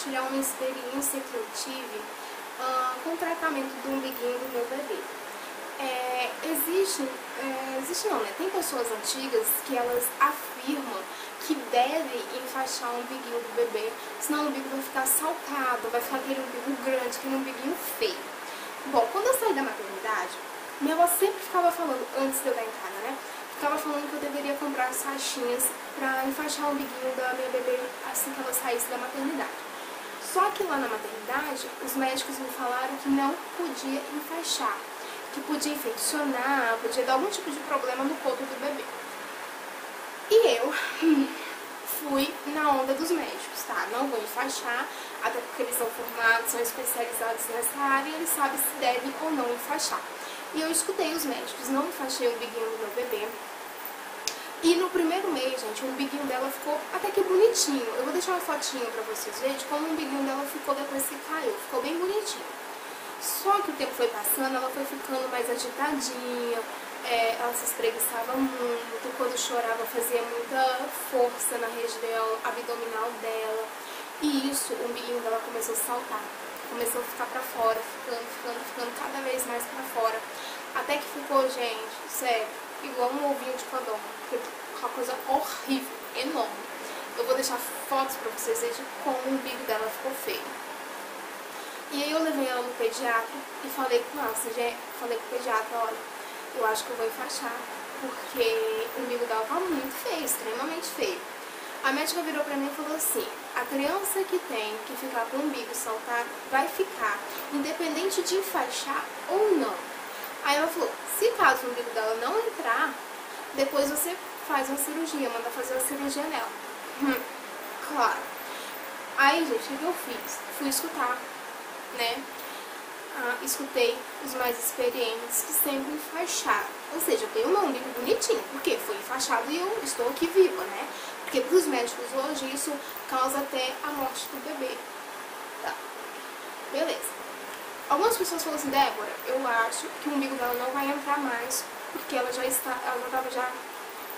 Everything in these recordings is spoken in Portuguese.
compartilhar uma experiência que eu tive com o tratamento do umbiguinho do meu bebê. Existe não, né? Tem pessoas antigas que elas afirmam que deve enfaixar o umbiguinho do bebê, senão o umbigo vai ficar saltado, vai ficar aquele umbigo grande, aquele umbiguinho feio. Bom, quando eu saí da maternidade, minha avó sempre ficava falando, antes de eu dar em casa, né? Ficava falando que eu deveria comprar as faixinhas pra enfaixar o umbiguinho da minha bebê assim que ela saísse da maternidade. Só que lá na maternidade, os médicos me falaram que não podia enfaixar, que podia infeccionar, podia dar algum tipo de problema no corpo do bebê. E eu fui na onda dos médicos, tá? Não vou enfaixar, até porque eles são formados, são especializados nessa área e eles sabem se deve ou não enfaixar. E eu escutei os médicos, não enfaixei o umbiguinho do meu bebê. E no primeiro mês, gente, o umbiguinho dela ficou até que bonitinho. Eu vou deixar uma fotinha pra vocês verem de como o umbiguinho dela ficou depois que caiu. Ficou bem bonitinho. Só que o tempo foi passando, ela foi ficando mais agitadinha, ela se espreguiçava muito, quando chorava fazia muita força na região abdominal dela. E isso, o umbiguinho dela começou a saltar. Começou a ficar pra fora, ficando cada vez mais pra fora. Até que ficou, gente, sério, igual um ovinho de codorna. Uma coisa horrível, enorme. Eu vou deixar fotos pra vocês verem de como o umbigo dela ficou feio. E aí eu levei ela no pediatra e falei com ela, falei pro pediatra, olha, eu acho que eu vou enfaixar, porque o umbigo dela tá muito feio, extremamente feio. A médica virou pra mim e falou assim, a criança que tem que ficar com o umbigo saltado vai ficar, independente de enfaixar ou não. Aí ela falou, se caso o umbigo dela não entrar, depois você faz uma cirurgia, manda fazer uma cirurgia nela. Claro. Aí, gente, o que eu fiz? Fui escutar, né? Escutei os mais experientes que sempre enfaixaram. Ou seja, eu tenho um umbigo bonitinho, porque foi enfaixado e eu estou aqui viva, né? Porque para os médicos hoje isso causa até a morte do bebê. Tá. Beleza. Algumas pessoas falam assim, Débora, eu acho que o umbigo dela não vai entrar mais, porque ela já estava já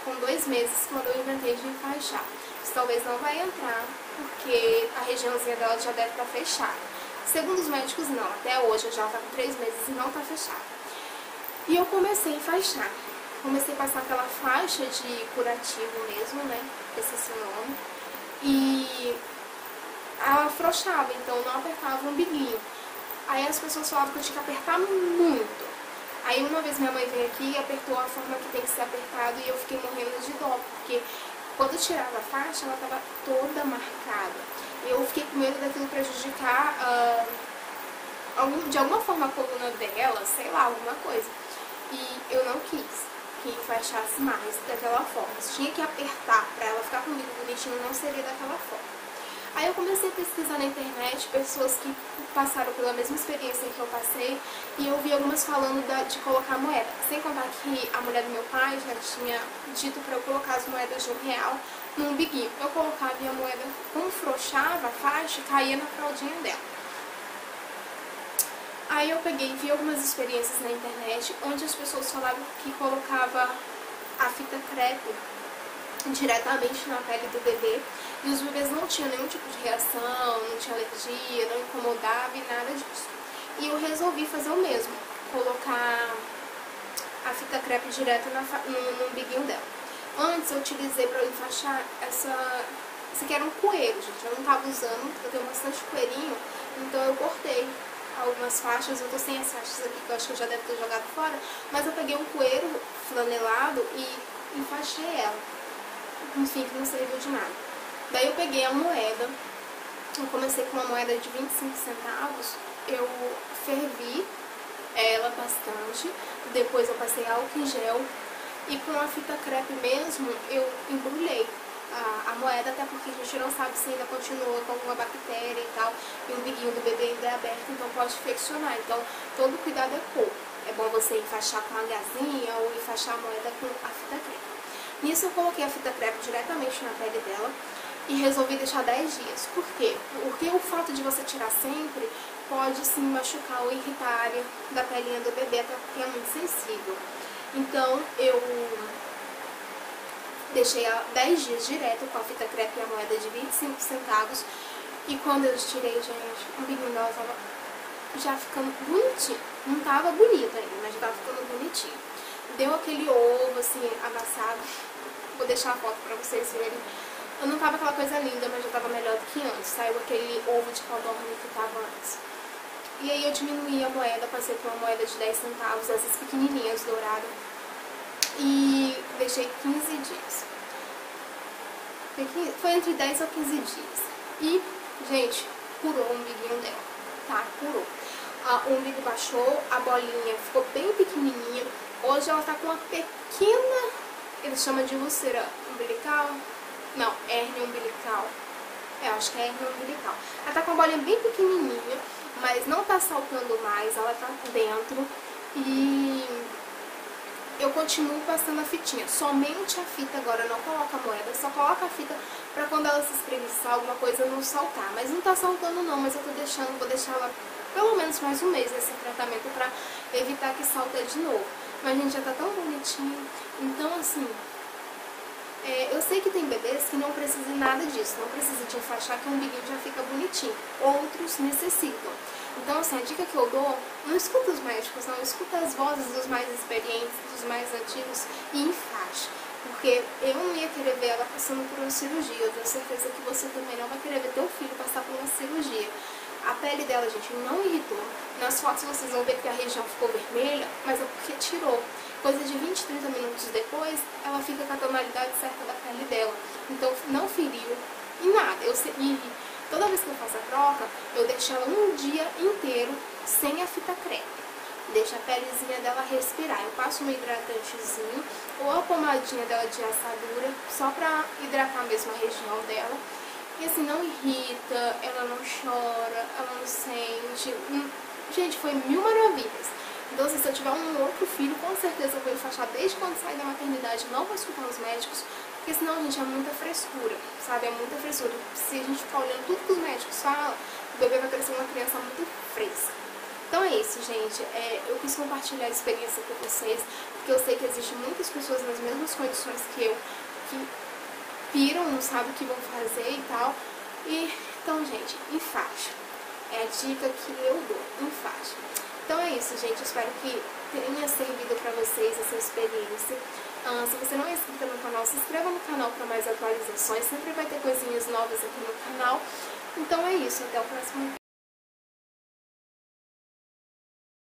com 2 meses quando eu inventei de enfaixar. Isso talvez não vai entrar, porque a regiãozinha dela já deve estar fechada. Segundo os médicos, não. Até hoje, eu já está com 3 meses e não está fechada. E eu comecei a enfaixar. Comecei a passar aquela faixa de curativo mesmo, né? Esse é o nome. E ela afrouxava, então não apertava o umbiguinho. Aí as pessoas falavam que eu tinha que apertar muito. Aí uma vez minha mãe veio aqui e apertou a forma que tem que ser apertado e eu fiquei morrendo de dó, porque quando eu tirava a faixa, ela estava toda marcada. Eu fiquei com medo daquilo prejudicar de alguma forma a coluna dela, sei lá, alguma coisa. E eu não quis que enfaixasse mais daquela forma. Se tinha que apertar para ela ficar comigo bonitinho, não seria daquela forma. Aí eu comecei a pesquisar na internet pessoas que passaram pela mesma experiência que eu passei e eu vi algumas falando de colocar moeda. Sem contar que a mulher do meu pai já tinha dito para eu colocar as moedas de R$1 no umbiguinho. Eu colocava e a moeda, como frouxava a faixa, caía na fraldinha dela. Aí eu peguei e vi algumas experiências na internet onde as pessoas falavam que colocava a fita crepe diretamente na pele do bebê e os bebês não tinham nenhum tipo de reação, não tinha alergia, não incomodava e nada disso. E eu resolvi fazer o mesmo, colocar a fita crepe direto no umbiguinho dela. Antes eu utilizei para enfaixar esse aqui era um coeiro, gente, eu não estava usando, eu tenho bastante coeirinho, então eu cortei algumas faixas, eu tô sem as faixas aqui que eu acho que eu já deve ter jogado fora, mas eu peguei um coeiro flanelado e enfaixei ela. Enfim, que não serviu de nada. Daí eu peguei a moeda, eu comecei com uma moeda de 25 centavos, eu fervi ela bastante, depois eu passei álcool em gel e com a fita crepe mesmo eu embrulhei a moeda, até porque a gente não sabe se ainda continua com alguma bactéria e tal, e o umbiguinho do bebê ainda é aberto, então pode infeccionar, então todo cuidado é pouco. É bom você enfaixar com a gazinha ou enfaixar a moeda com a fita crepe. Nisso eu coloquei a fita crepe diretamente na pele dela e resolvi deixar 10 dias. Por quê? Porque o fato de você tirar sempre pode sim machucar ou irritar a área da pelinha do bebê, até porque é muito sensível. Então eu deixei 10 dias direto com a fita crepe e a moeda de 25 centavos. E quando eu tirei, gente, o umbiguinho dela tava já ficando bonitinho. Não tava bonito ainda, mas já tava ficando bonitinho. Deu aquele ovo, assim, amassado. Vou deixar a foto pra vocês verem. Eu não tava aquela coisa linda, mas já tava melhor do que antes. Saiu aquele ovo de codorna que tava antes. E aí eu diminuí a moeda, passei por uma moeda de 10 centavos, essas pequenininhas douradas. E deixei 15 dias. Foi entre 10 ou 15 dias. E, gente, curou o umbiguinho dela, tá? Curou. O umbigo baixou, a bolinha ficou bem pequenininha. Hoje ela tá com uma pequena, eles chamam de úlcera umbilical. Não, hérnia umbilical. Acho que é hérnia umbilical. Ela tá com uma bolinha bem pequenininha, mas não tá saltando mais, ela tá dentro. E eu continuo passando a fitinha, somente a fita agora, não coloca a moeda, só coloca a fita pra quando ela se espreguiçar, alguma coisa não saltar. Mas não tá saltando não, mas eu tô deixando, vou deixar ela pelo menos mais um mês esse tratamento pra evitar que salte de novo. Mas, gente, já tá tão bonitinho. Então, assim, eu sei que tem bebês que não precisam de nada disso, não precisa de enfaixar que o umbiguinho já fica bonitinho. Outros necessitam. Então, assim, a dica que eu dou, não escuta os médicos, não, escuta as vozes dos mais experientes, dos mais antigos e enfaixe. Porque eu não ia querer ver ela passando por uma cirurgia. Eu tenho certeza que você também não vai querer ver teu filho passar por uma cirurgia. A pele dela, gente, não irritou. Nas fotos vocês vão ver que a região ficou vermelha, mas é porque tirou. Coisa de 20, 30 minutos depois, ela fica com a tonalidade certa da pele dela. Então, não feriu em nada. E toda vez que eu faço a troca, eu deixo ela um dia inteiro sem a fita crepe. Deixa a pelezinha dela respirar. Eu passo um hidratantezinho ou a pomadinha dela de assadura, só pra hidratar mesmo a região dela. E assim, não irrita, ela não chora, ela não sente. Gente, foi mil maravilhas. Então, assim, se eu tiver um outro filho, com certeza eu vou enfaixar desde quando sair da maternidade. Não vou escutar os médicos, porque senão, gente, é muita frescura, sabe? É muita frescura. Se a gente ficar olhando tudo que os médicos falam, o bebê vai crescer uma criança muito fresca. Então é isso, gente. Eu quis compartilhar a experiência com vocês, porque eu sei que existem muitas pessoas nas mesmas condições que eu, que piram, não sabem o que vão fazer e tal. E, então, gente, enfaixa. É a dica que eu dou, enfaixa. Então é isso, gente. Espero que tenha servido pra vocês essa experiência. Se você não é inscrito no canal, se inscreva no canal para mais atualizações. Sempre vai ter coisinhas novas aqui no canal. Então é isso. Até o próximo vídeo.